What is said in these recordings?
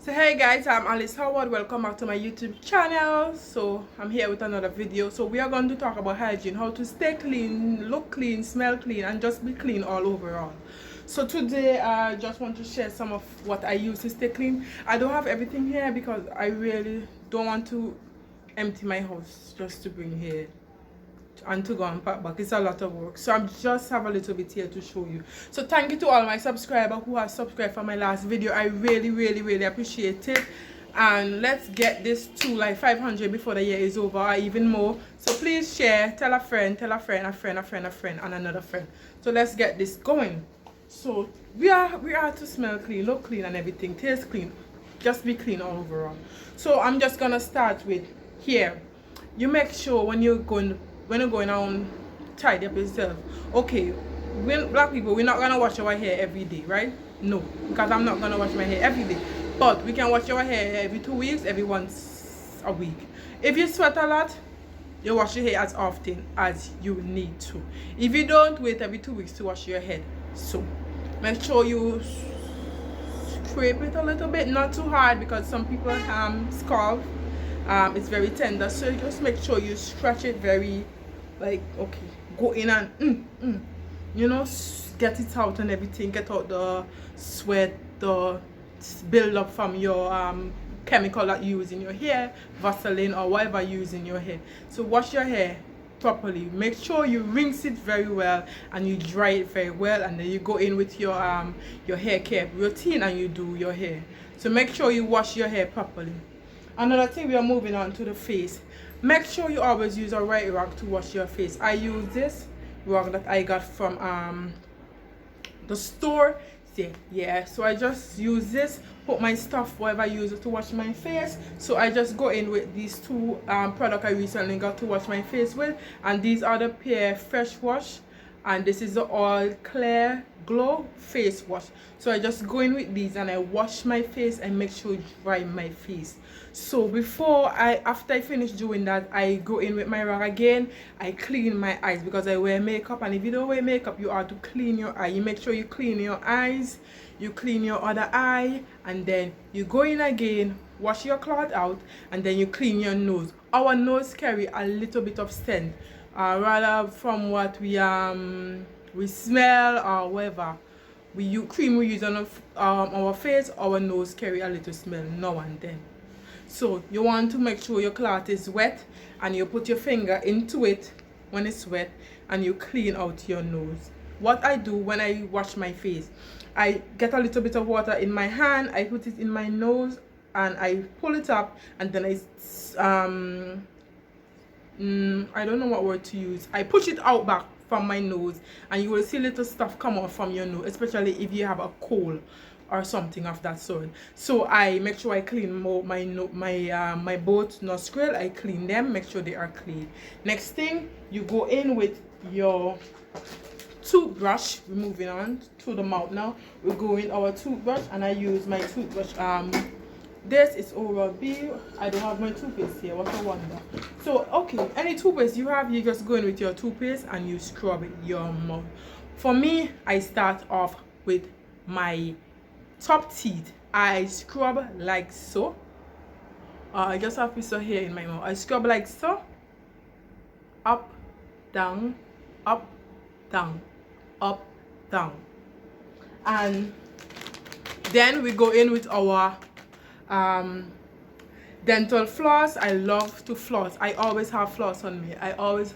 So hey guys, I'm Alice Howard. Welcome back to my YouTube channel. So I'm here with another video. So we are going to talk about hygiene, how to stay clean, look clean, smell clean, and just be clean all overall. So today I just want to share some of what I use to stay clean. I don't have everything here because I really don't want to empty my house just to bring here and to go and pack back. It's a lot of work, so I'm just have a little bit here to show you. So thank you to all my subscribers who have subscribed for my last video. I really appreciate it, and let's get this to like 500 before the year is over, or even more. So please share, tell a friend, a friend, and another friend. So let's get this going. So we are to smell clean, look clean, and everything, taste clean, just be clean all overall. So I'm just gonna start with here. You make sure when you're going on tidy up yourself. Okay, we black people, we're not gonna wash our hair every day, right? No, because I'm not gonna wash my hair every day, but we can wash our hair every 2 weeks, every once a week. If you sweat a lot, you wash your hair as often as you need to. If you don't, wait every 2 weeks to wash your head. So make sure you scrape it a little bit, not too hard, because some people scalp, it's very tender, so just make sure you stretch it very, like, okay, go in and you know, get it out and everything, get out the sweat, the build up from your chemical that you use in your hair, Vaseline or whatever you use in your hair. So wash your hair properly, make sure you rinse it very well and you dry it very well, and then you go in with your hair care routine and you do your hair. So make sure you wash your hair properly. Another thing, we are moving on to the face. Make sure you always use a right rag to wash your face. I use this rag that I got from the store. Yeah, so I just use this, put my stuff, whatever I use it to wash my face. So I just go in with these two products I recently got to wash my face with, and these are the Pear Fresh Wash, and this is the All Clear Glow Face Wash. So I just go in with these and I wash my face and make sure dry my face. So after I finish doing that, I go in with my rag again. I clean my eyes because I wear makeup, and if you don't wear makeup, you are to clean your eye. You make sure you clean your eyes, you clean your other eye, and then you go in again, wash your cloth out, and then you clean your nose. Our nose carry a little bit of scent, rather from what we smell or whatever cream we use on our face. Our nose carry a little smell now and then. So you want to make sure your cloth is wet, and you put your finger into it when it's wet, and you clean out your nose. What I do when I wash my face, I get a little bit of water in my hand, I put it in my nose, and I pull it up, and then I don't know what word to use. I push it out back from my nose, and you will see little stuff come out from your nose, especially if you have a cold or something of that sort. So I make sure I clean my both nostril. I clean them, make sure they are clean. Next thing, you go in with your toothbrush. We're moving on to the mouth now. We go in our toothbrush, and I use my toothbrush. This is Oral-B. I don't have my toothpaste here, what a wonder. So okay, any toothpaste you have, you just go in with your toothpaste and you scrub your mouth. For me, I start off with my top teeth. I scrub like so. I just have piece of hair in my mouth. I scrub like so, up, down, up, down, up, down, and then we go in with our dental floss. I love to floss. I always have floss on me. I always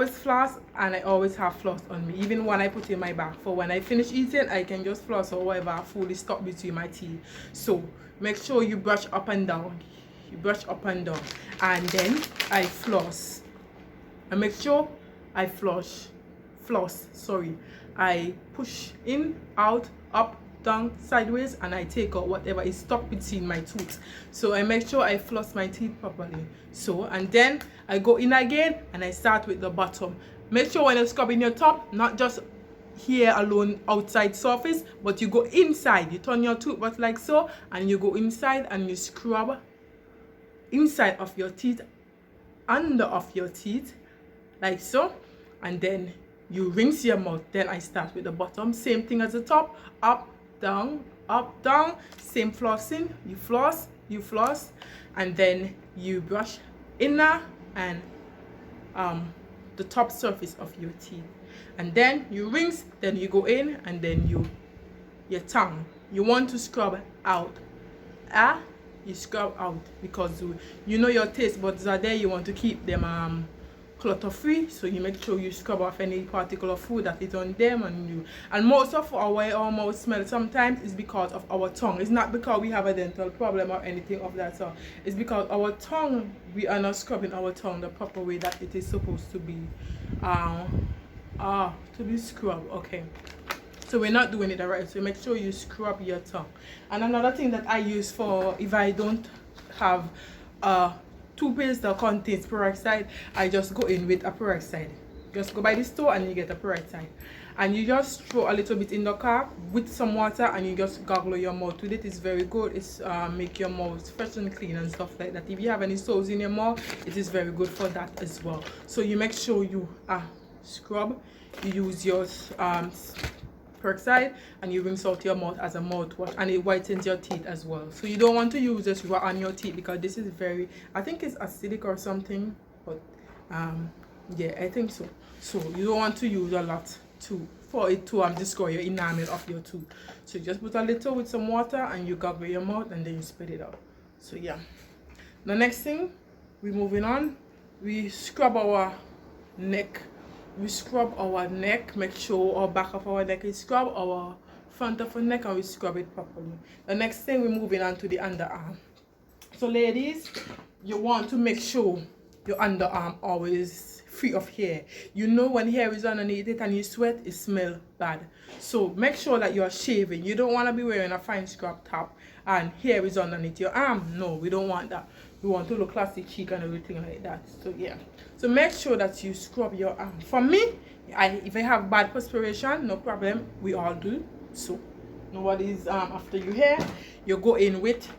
floss, and I always have floss on me, even when I put in my bag. For when I finish eating, I can just floss, or whatever food is stuck between my teeth. So make sure you brush up and down. You brush up and down, and then I floss. And make sure I floss. Sorry, I push in, out, up, down, sideways, and I take out whatever is stuck between my teeth. So I make sure I floss my teeth properly. So, and then I go in again, and I start with the bottom. Make sure when you're scrubbing your top, not just here alone, outside surface, but you go inside. You turn your toothbrush like so, and you go inside and you scrub inside of your teeth, under of your teeth, like so, and then you rinse your mouth. Then I start with the bottom, same thing as the top, up, down, up, down, same flossing. You floss, and then you brush inner and the top surface of your teeth, and then you rinse, then you go in, and then your tongue, you want to scrub out. You scrub out because you know your taste buds are there, you want to keep them clutter free, so you make sure you scrub off any particular food that is on them. And most of our mouth smell sometimes is because of our tongue. It's not because we have a dental problem or anything of that sort. It's because our tongue, we are not scrubbing our tongue the proper way that it is supposed to be scrubbed. Okay, so we're not doing it right, so make sure you scrub your tongue. And another thing that I use for if I don't have toothpaste that contains peroxide, I just go in with a peroxide. Just go by the store and you get a peroxide, and you just throw a little bit in the cup with some water, and you just gargle your mouth with it. It's very good. It's make your mouth fresh and clean and stuff like that. If you have any sores in your mouth, it is very good for that as well. So you make sure you scrub, you use your peroxide, and you rinse out your mouth as a mouthwash, and it whitens your teeth as well. So you don't want to use this raw on your teeth because this is very, I think it's acidic or something, but yeah, I think so. So you don't want to use a lot for it to destroy your enamel of your tooth. So you just put a little with some water, and you gargle your mouth, and then you spit it out. So yeah, the next thing, we're moving on. We scrub our neck. We scrub our neck, make sure our back of our neck is scrubbed, our front of our neck, and we scrub it properly. The next thing, we're moving on to the underarm. So ladies, you want to make sure your underarm always free of hair. You know when hair is underneath it and you sweat, it smells bad. So make sure that you are shaving. You don't want to be wearing a fine scrub top and hair is underneath your arm. No, we don't want that. We want to look classy, chic, and everything like that. So yeah, so make sure that you scrub your arm. For me, if I have bad perspiration, no problem, we all do. So nobody's after you hair. You go in with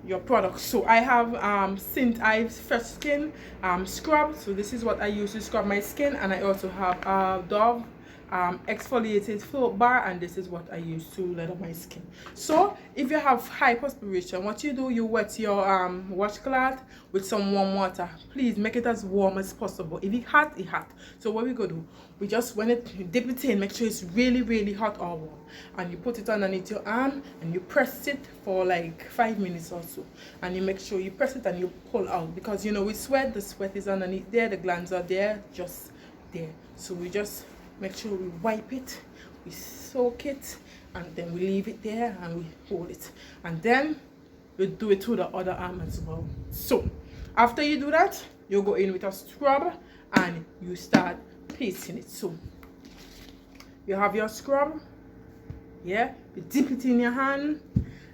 your products. So I have St. Ives Fresh Skin scrub. So this is what I use to scrub my skin, and I also have Dove exfoliated soap bar, and this is what I use to leather my skin. So if you have high perspiration, what you do, you wet your washcloth with some warm water. Please make it as warm as possible. If it's hot, it's hot. So what we go do, we just, when you dip it in, make sure it's really hot or warm, and you put it underneath your arm, and you press it for like 5 minutes or so, and you make sure you press it and you pull out, because you know we sweat, the sweat is underneath there, the glands are there, just there. So we just make sure we wipe it, we soak it, and then we leave it there and we hold it, and then we do it to the other arm as well. So after you do that, you go in with a scrub and you start pasting it. So you have your scrub, yeah, you dip it in your hand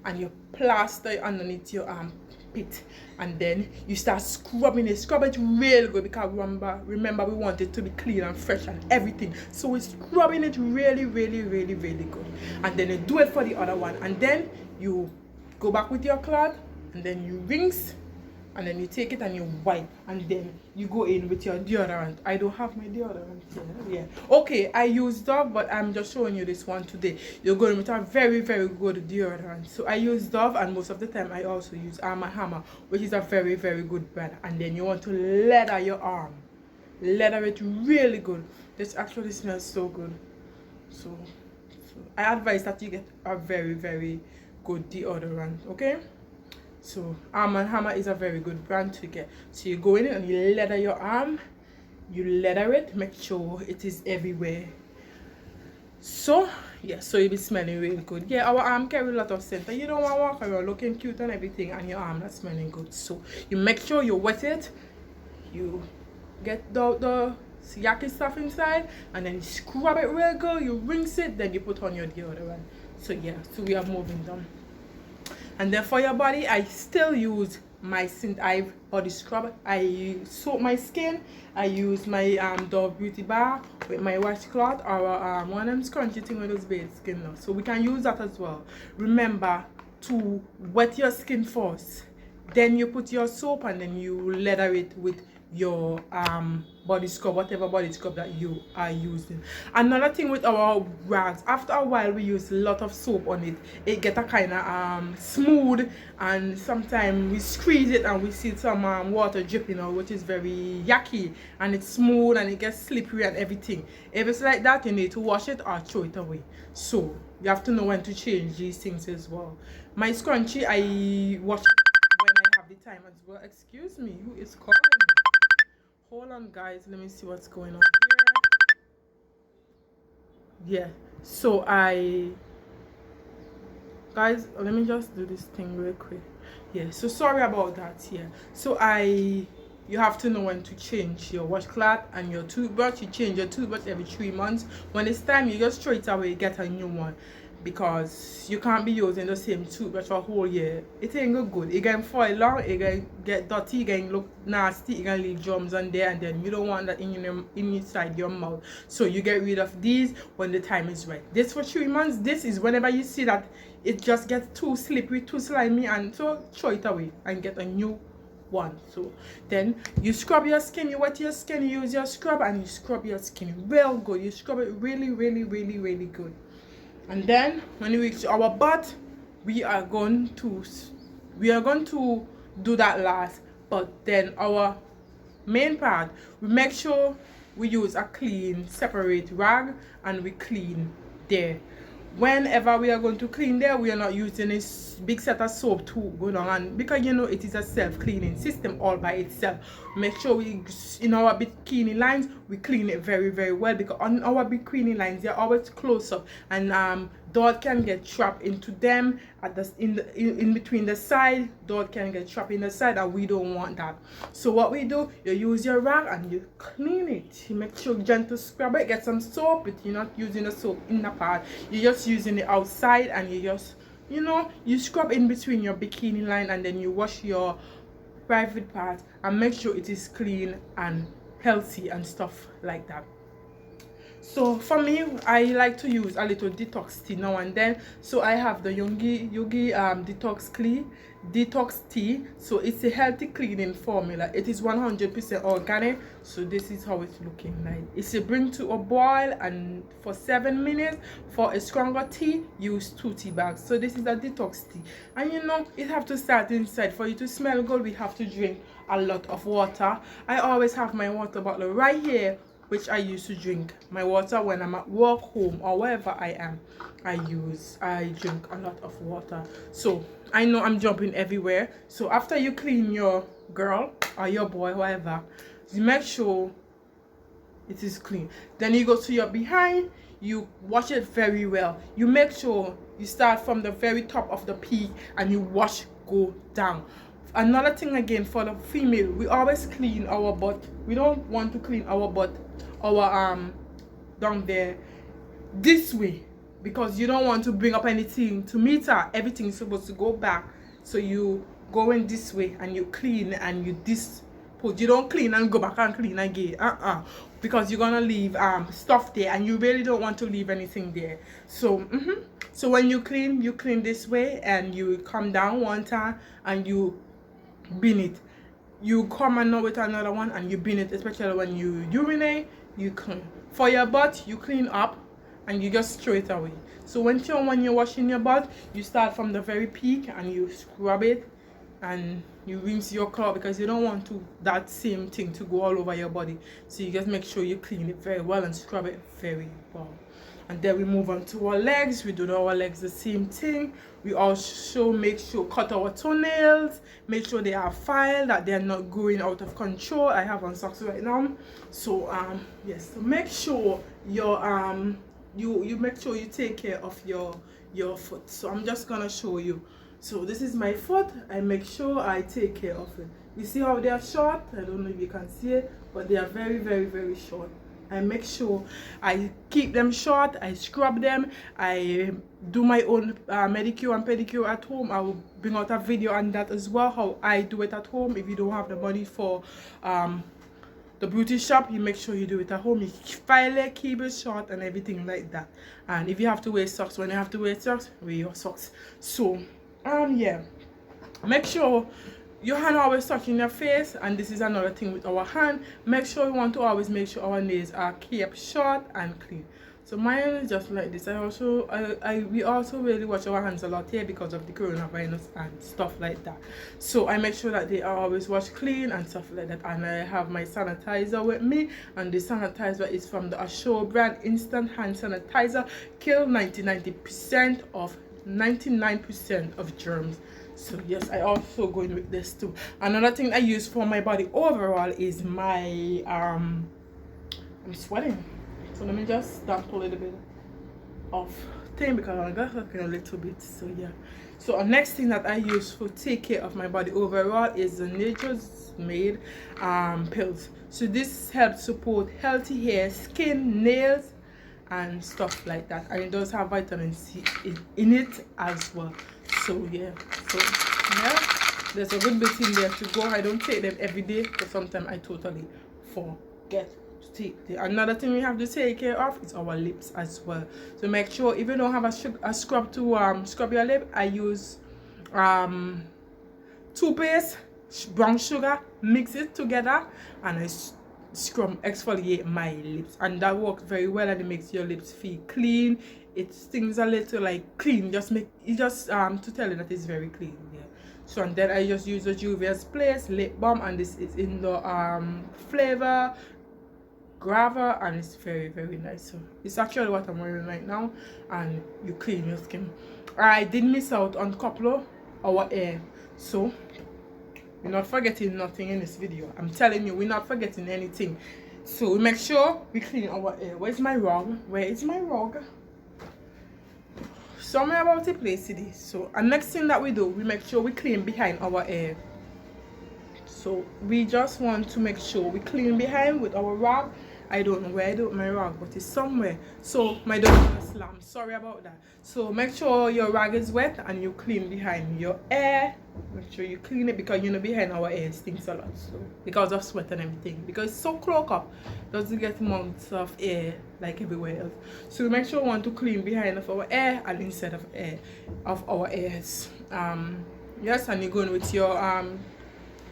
and you plaster it underneath your armpit, and then you start scrubbing it. Scrub it real good, because remember we want it to be clean and fresh and everything. So we're scrubbing it really good, and then you do it for the other one, and then you go back with your cloth, and then you rinse, and then you take it and you wipe, and then you go in with your deodorant. I don't have my deodorant here. Yeah, okay, I use Dove, but I'm just showing you this one today. You're going with a very good deodorant. So I use Dove, and most of the time I also use Arm & Hammer, which is a very good brand. And then you want to leather your arm, leather it really good. This actually smells so good. So I advise that you get a very good deodorant. Okay, so Arm & Hammer is a very good brand to get. So you go in and you leather your arm, you leather it, make sure it is everywhere. So yeah, so you'll be smelling really good. Yeah, our arm carry a lot of scent, and you don't want to walk around looking cute and everything and your arm not smelling good. So you make sure you wet it, you get the yucky stuff inside, and then you scrub it real good, you rinse it, then you put on your deodorant. So yeah, so we are moving down. And then for your body, I still use my St. Ives body scrub. I soak my skin. I use my Dove beauty bar with my washcloth, or one of them scrunchy thing with those bare skin now. So we can use that as well. Remember to wet your skin first, then you put your soap, and then you leather it with your body scrub, whatever body scrub that you are using. Another thing with our rags, after a while we use a lot of soap on it, it get a kind of smooth, and sometimes we squeeze it and we see some water dripping out, which is very yucky, and it's smooth and it gets slippery and everything. If it's like that, you need to wash it or throw it away. So you have to know when to change these things as well. My scrunchie, I wash it when I have the time as well. Excuse me, who is calling me? Hold on, guys, let me see what's going on here. Yeah, so guys, let me just do this thing real quick. Yeah, so sorry about that. Yeah, so you have to know when to change your washcloth and your toothbrush. You change your toothbrush every 3 months. When it's time, you just throw it away, get a new one, because you can't be using the same toothbrush for a whole year. It ain't go good. It can fall long, it can get dirty, it can look nasty, it can leave germs on there, and then you don't want that inside your mouth. So you get rid of these when the time is right. This for 3 months. This is whenever you see that it just gets too slippery, too slimy, and so throw it away and get a new one. So then you scrub your skin, you wet your skin, you use your scrub, and you scrub your skin real good. You scrub it really, really, really, really good. And then when we reach our butt, we are going to do that last. But then our main part, we make sure we use a clean separate rag and we clean there. Whenever we are going to clean there, we are not using this big set of soap to go down, and because you know it is a self-cleaning system all by itself. Make sure we, in our bikini lines, we clean it very, very well, because on our bikini lines they're always close up, and dot can get trapped into them at the in between the side. Dot can get trapped in the side, and we don't want that. So what we do, you use your rag and you clean it. You make sure gentle scrub it, get some soap, but you're not using the soap in the part, you're just using it outside, and you just, you know, you scrub in between your bikini line, and then you wash your private part and make sure it is clean and healthy and stuff like that. So for me, I like to use a little detox tea now and then. So I have the Yogi detox tea. So it's a healthy cleaning formula. It is 100% organic. So this is how it's looking like. It's a bring to a boil, and for 7 minutes. For a stronger tea, use 2 tea bags. So this is a detox tea, and you know it have to start inside. For you to smell good, we have to drink a lot of water. I always have my water bottle right here, which I used to drink my water when I'm at work, home, or wherever I am. I drink a lot of water. So I know I'm jumping everywhere. So after you clean your girl or your boy, whoever, you make sure it is clean. Then you go to your behind, you wash it very well. You make sure you start from the very top of the peak and you wash go down. Another thing again for the female, we always clean our butt. We don't want to clean our butt, our down there, this way, because you don't want to bring up anything to meet her. Everything is supposed to go back, so you go in this way and you clean, and you put, you don't clean and go back and clean again, because you're gonna leave stuff there, and you really don't want to leave anything there. So so when you clean this way, and you come down one time and you bin it. You come and now with another one and you bin it, especially when you urinate. You clean. For your butt, you clean up and you just throw it away. So when you're washing your butt, you start from the very peak and you scrub it, and you rinse your cloth, because you don't want that same thing to go all over your body. So you just make sure you clean it very well and scrub it very well. And then we move on to our legs. We do our legs the same thing. We also make sure cut our toenails, make sure they are filed, that they're not going out of control. I have on socks right now. So yes, so make sure your you make sure you take care of your foot. So I'm just gonna show you. So this is my foot. I make sure I take care of it. You see how they are short? I don't know if you can see it, but they are very, very, very short. I make sure I keep them short. I scrub them. I do my own manicure and pedicure at home. I will bring out a video on that as well, how I do it at home. If you don't have the money for the beauty shop, you make sure you do it at home. You file it, keep it short, and everything like that. And if you have to wear socks, when you have to wear socks, wear your socks. So yeah, make sure your hand always touching your face, and this is another thing with our hand. Make sure we want to always make sure our nails are kept short and clean. So mine is just like this. We also really wash our hands a lot here because of the coronavirus and stuff like that. So I make sure that they are always washed clean and stuff like that. And I have my sanitizer with me, and the sanitizer is from the Assure brand instant hand sanitizer. Kill 99% of germs. So yes, I also go in with this too. Another thing I use for my body overall is my I'm sweating. So let me just dump a little bit of thing because I got a little bit. So yeah. So the next thing that I use to take care of my body overall is the Nature's Made pills. So this helps support healthy hair, skin, nails, and stuff like that. And it does have vitamin C in it as well. So yeah. So yeah, there's a good bit in there to go. I don't take them every day because sometimes I totally forget. Another thing we have to take care of is our lips as well. So make sure if you don't have a scrub to scrub your lip, I use toothpaste, brown sugar, mix it together, and I exfoliate my lips, and that works very well, and it makes your lips feel clean. It stings a little like clean, to tell you that it's very clean. Yeah. So and then I just use the Juvia's Place lip balm, and this is in the flavor Grava, and it's very, very nice. So it's actually what I'm wearing right now, and you clean your skin. I did miss out on a couple of our hair, so we're not forgetting nothing in this video. I'm telling you, we're not forgetting anything. So we make sure we clean our hair. Where's my rug? Where is my rug? Somewhere about the place it is. So and next thing that we do, we make sure we clean behind our hair. So we just want to make sure we clean behind with our rag. I don't know where I do my rag, but it's somewhere. So my door is slammed. Sorry about that. So make sure your rag is wet and you clean behind your hair. Make sure you clean it because you know behind our hair stinks a lot. So because of sweat and everything. Because it's so clogged up, doesn't get months of air like everywhere else. So make sure we want to clean behind of our hair and inside of our hairs. Yes, and you're going with your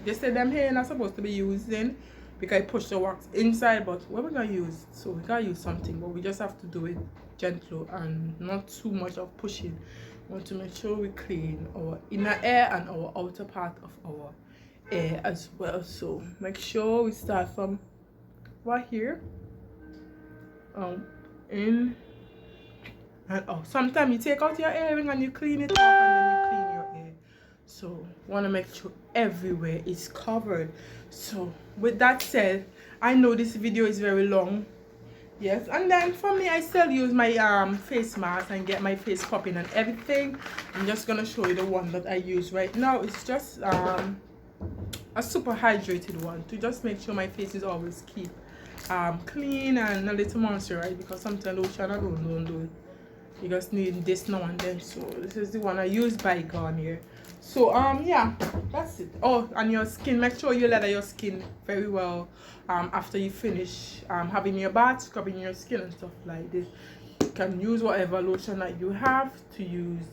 they say them hair not supposed to be using because I push the wax inside, but what we're gonna use, so we gotta use something, but we just have to do it gentle and not too much of pushing. We want to make sure we clean our inner ear and our outer part of our ear as well. So make sure we start from right here in and out. Sometimes you take out your earring and you clean it off, and then you clean your ear. So want to make sure everywhere is covered. So with that said, I know this video is very long, yes, and then for me I still use my face mask and get my face popping and everything. I'm just gonna show you the one that I use right now. It's just a super hydrated one to just make sure my face is always keep clean and a little moisturized, because sometimes lotion alone don't do it. You just need this now and then. So this is the one I use by Garnier. So yeah, that's it. Oh, and your skin, make sure you lather your skin very well after you finish having your bath, scrubbing your skin and stuff like this. You can use whatever lotion that you have to use.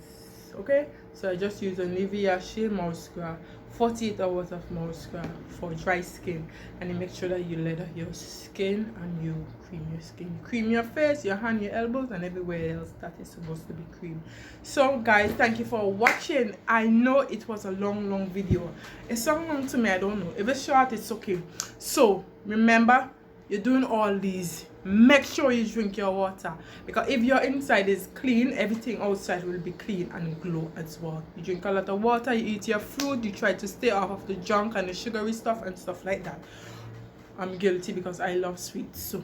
Okay, so I just use a Nivea Shea Mouth Scrub, 48 hours of mouth scrub for dry skin, and you make sure that you lather your skin and you cream your skin. You cream your face, your hand, your elbows, and everywhere else that is supposed to be cream. So guys, thank you for watching. I know it was a long video. It's so long to me, I don't know. If it's short, it's okay. So remember, you're doing all these, make sure you drink your water, because if your inside is clean, everything outside will be clean and glow as well. You drink a lot of water, you eat your fruit, you try to stay off of the junk and the sugary stuff and stuff like that. I'm guilty because I love sweets. So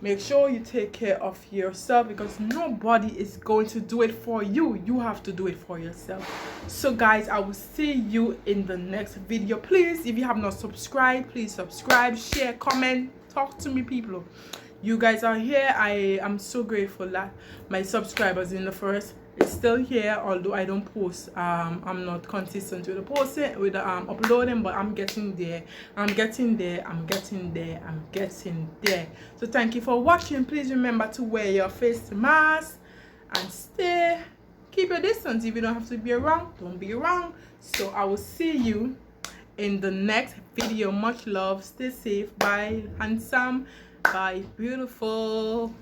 make sure you take care of yourself, because nobody is going to do it for you. You have to do it for yourself. So guys, I will see you in the next video. Please, if you have not subscribed, please subscribe, share, comment, talk to me, people. You guys are here. I am so grateful that my subscribers in the first is still here, although I don't post. I'm not consistent with the posting, with the uploading, but I'm getting there. I'm getting there. So thank you for watching. Please remember to wear your face mask and keep your distance. If you don't have to be around, don't be around. So I will see you in the next video. Much love, stay safe, bye handsome, bye beautiful.